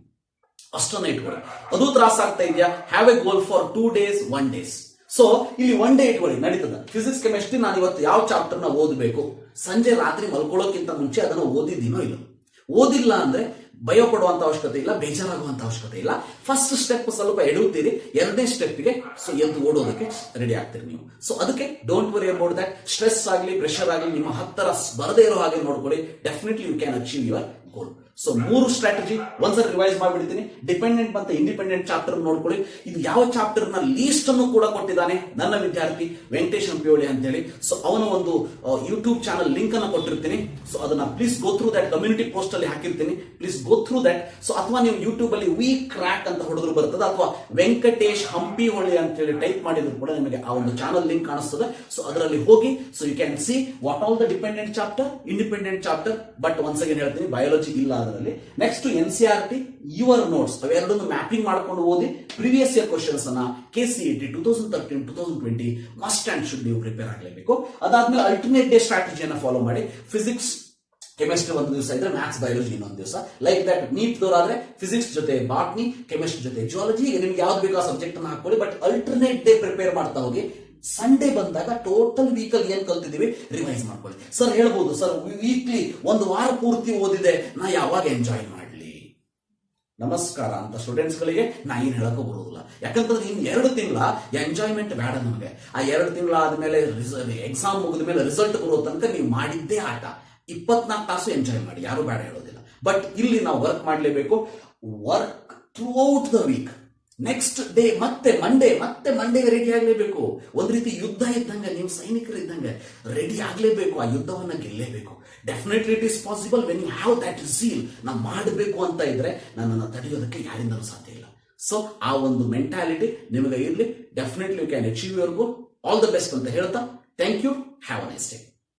A: ಅಷ್ಟನ್ನ ಇಟ್ಕೊಳ್ಳಿ. ಅದು ತ್ರಾಸ ಆಗ್ತಾ ಇದೆಯಾ, have a goal for 2 days 1 day. So ಇಲ್ಲಿ 1 day ಇಟ್ಕೊಳ್ಳಿ, ನಡೀತದ. ಫಿಸಿಕ್ಸ್, ಕೆಮಿಸ್ಟ್ರಿ ನಾನು ಇವತ್ತು ಯಾವ ಚಾಪ್ಟರ್ ನ ಓದಬೇಕು, ಸಂಜೆ ರಾತ್ರಿ ಮಲ್ಕೊಳ್ಳೋಕ್ಕಿಂತ ಮುಂಚೆ ಅದನ್ನು ಓದಿದ್ದೀನೋ ಇಲ್ಲ. ಓದಿಲ್ಲ ಅಂದ್ರೆ ಭಯ ಪಡುವಂತ ಅವಶ್ಯಕತೆ ಇಲ್ಲ, ಬೇಜಾರಾಗುವಂತ ಅವಶ್ಯಕತೆ ಇಲ್ಲ. ಫಸ್ಟ್ ಸ್ಟೆಪ್ ಸ್ವಲ್ಪ ಎಡುತ್ತೀರಿ, 2ನೇ ಸ್ಟೆಪ್ಗೆ ಸೊ ಎದ್ದು ಓಡೋದಕ್ಕೆ ರೆಡಿ ಆಗ್ತೀರಿ ನೀವು. ಸೊ ಅದಕ್ಕೆ don't worry about that. Stress ಆಗಲಿ ಪ್ರೆಷರ್ ಆಗಲಿ ನಿಮ್ಮ ಹತ್ತಿರ ಬರದೇ ಇರೋ ಹಾಗೆ ನೋಡ್ಕೊಳ್ಳಿ. Definitely you can achieve your goal. So 3 strategy ಒಂದ್ಸರಿ ರಿವೈಸ್ ಮಾಡಿಬಿಡ್ತೀನಿ. ಡಿಪೆಂಡೆಂಟ್ ಮತ್ತೆ ಇಂಡಿಪೆಂಡೆಂಟ್ ಚಾಪ್ಟರ್ ನೋಡ್ಕೊಳ್ಳಿ. ಇದು ಯಾವ ಚಾಪ್ಟರ್ ನ ಲೀಸ್ಟ್ ಅನ್ನು ಕೂಡ ಕೊಟ್ಟಿದ್ದಾನೆ ನನ್ನ ವಿದ್ಯಾರ್ಥಿ ವೆಂಕಟೇಶ್ ಅಂಪಿಯೋಳಿ ಅಂತ ಹೇಳಿ. ಸೊ ಅವನ ಒಂದು ಯೂಟ್ಯೂಬ್ ಚಾನಲ್ ಲಿಂಕ್ ಅನ್ನು ಕೊಟ್ಟಿರ್ತೀನಿ. ಸೊ ಅದನ್ನ please go through that, community post ಅಲ್ಲಿ ಹಾಕಿರ್ತೀನಿ, please go through that. So ಅಥವಾ ನೀವು ಯೂಟ್ಯೂಬ್ ಅಲ್ಲಿ ವಿ ಕ್ರ್ಯಾಕ್ ಅಂತ ಹೊಡೆದ್ರು ಬರ್ತದೆ, ಅಥವಾ ವೆಂಕಟೇಶ್ ಹಂಪಿಹೊಳಿ ಅಂತ ಹೇಳಿ ಟೈಪ್ ಮಾಡಿದ್ರು ಕೂಡ ನಿಮಗೆ ಆ ಒಂದು ಚಾನಲ್ ಲಿಂಕ್ ಕಾಣಿಸ್ತದೆ. ಸೊ ಅದರಲ್ಲಿ ಹೋಗಿ so you can see what all the dependent chapter, independent chapter. But once again ಹೇಳ್ತೀನಿ, ಬಯಾಲಜಿ ಇಲ್ಲ ಅದರಲ್ಲಿ. ನೆಕ್ಸ್ಟ್ NCERT ಯುವರ್ ನೋಟ್ಸ್ ಅವೆರಡನ್ನು ಮ್ಯಾಪಿಂಗ್ ಮಾಡ್ಕೊಂಡು ಓದಿ. ಪ್ರೀವಿಯಸ್ ಇಯರ್ ಕ್ವಶನ್ಸ್ ಅನ್ನ KCET 2013-2020 ಮಸ್ಟ್ ಅಂಡ್ ಶುಡ್ ನೀವು ಪ್ರಿಪೇರ್ ಆಗಲೇಬೇಕು. ಅದಾದ್ಮೇಲೆ ಅಲ್ಟರ್ನೇಟ್ ಡೇ ಸ್ಟ್ರಾಟಜಿಯನ್ನು ಫಾಲೋ ಮಾಡಿ. ಫಿಸಿಕ್ಸ್, ಕೆಮಿಸ್ಟ್ರಿ ಒಂದು ದಿವಸ ಇದ್ರೆ ಮ್ಯಾಥ್ಸ್ ಬಯಾಲಜಿ ಇನ್ನೊಂದು ದಿವಸ, ಲೈಕ್ ದಟ್. ನೀಟ್ ದವರಾದ್ರೆ ಫಿಸಿಕ್ಸ್ ಜೊತೆ ಬಾಟ್ನಿ, ಕೆಮಿಸ್ಟ್ರಿ ಜೊತೆ ಜಿಯಾಲಜಿ, ಈಗ ನಿಮ್ಗೆ ಯಾವ್ದು ಬೇಕೋ ಆ ಸಬ್ಜೆಕ್ಟ್ ಅನ್ನ ಹಾಕೊಳ್ಳಿ, ಬಟ್ ಅಲ್ಟರ್ನೇಟ್ ಡೇ ಪ್ರಿಪೇರ್ ಮಾಡ್ತಾ ಹೋಗಿ. ಸಂಡೇ ಬಂದಾಗ ಟೋಟಲ್ ವೀಕಲ್ಲಿ ಏನ್ ಕಲ್ತಿದೀವಿ ರಿವೈಸ್ ಮಾಡ್ಕೊಳ್ಳಿ. ಸರ್ ಹೇಳ್ಬೋದು, ಸರ್ ವೀಕ್ಲಿ ಒಂದು ವಾರ ಪೂರ್ತಿ ಓದಿದೆ, ನಾ ಯಾವಾಗ ಎಂಜಾಯ್ ಮಾಡ್ಲಿ? ನಮಸ್ಕಾರ ಅಂತ ಸ್ಟೂಡೆಂಟ್ಸ್ ಗಳಿಗೆ ನಾ ಏನ್ ಹೇಳಕ್ ಬರುವುದಿಲ್ಲ. ಯಾಕಂತಂದ್ರೆ ಇನ್ 2 ತಿಂಗಳ ಎಂಜಾಯ್ಮೆಂಟ್ ಬೇಡ ನಮಗೆ. ಆ 2 ತಿಂಗಳ ಆದ್ಮೇಲೆ ಎಕ್ಸಾಮ್ ಮುಗಿದ ಮೇಲೆ ರಿಸಲ್ಟ್ ಬರೋ ತನಕ ನೀವು ಮಾಡಿದ್ದೇ ಆಟ. 24 ತಾಸು ಎಂಜಾಯ್ ಮಾಡಿ, ಯಾರು ಬೇಡ ಹೇಳೋದಿಲ್ಲ. ಬಟ್ ಇಲ್ಲಿ ನಾವು ವರ್ಕ್ ಮಾಡಲೇಬೇಕು. Work throughout the week. Next day ಮತ್ತೆ ಮಂಡೇ ರೆಡಿ ಆಗಲೇಬೇಕು. ಒಂದ್ ರೀತಿ ಯುದ್ಧ ಇದ್ದಂಗೆ, ನೀವು ಸೈನಿಕರು ಇದ್ದಂಗೆ ರೆಡಿ ಆಗಲೇಬೇಕು. ಆ ಯುದ್ಧವನ್ನ ಗೆಲ್ಲೇಬೇಕು. Definitely it is possible when you have that zeal. ನಾವು ಮಾಡಬೇಕು ಅಂತ ಇದ್ರೆ ನನ್ನನ್ನು ತಡೆಯೋದಕ್ಕೆ ಯಾರಿಂದಲೂ ಸಾಧ್ಯ ಇಲ್ಲ. ಸೊ ಆ ಒಂದು ಮೆಂಟಾಲಿಟಿ ನಿಮಗೆ ಇರಲಿ. Definitely you can achieve your goal. All the best ಅಂತ ಹೇಳ್ತಾ thank you. Have a nice day.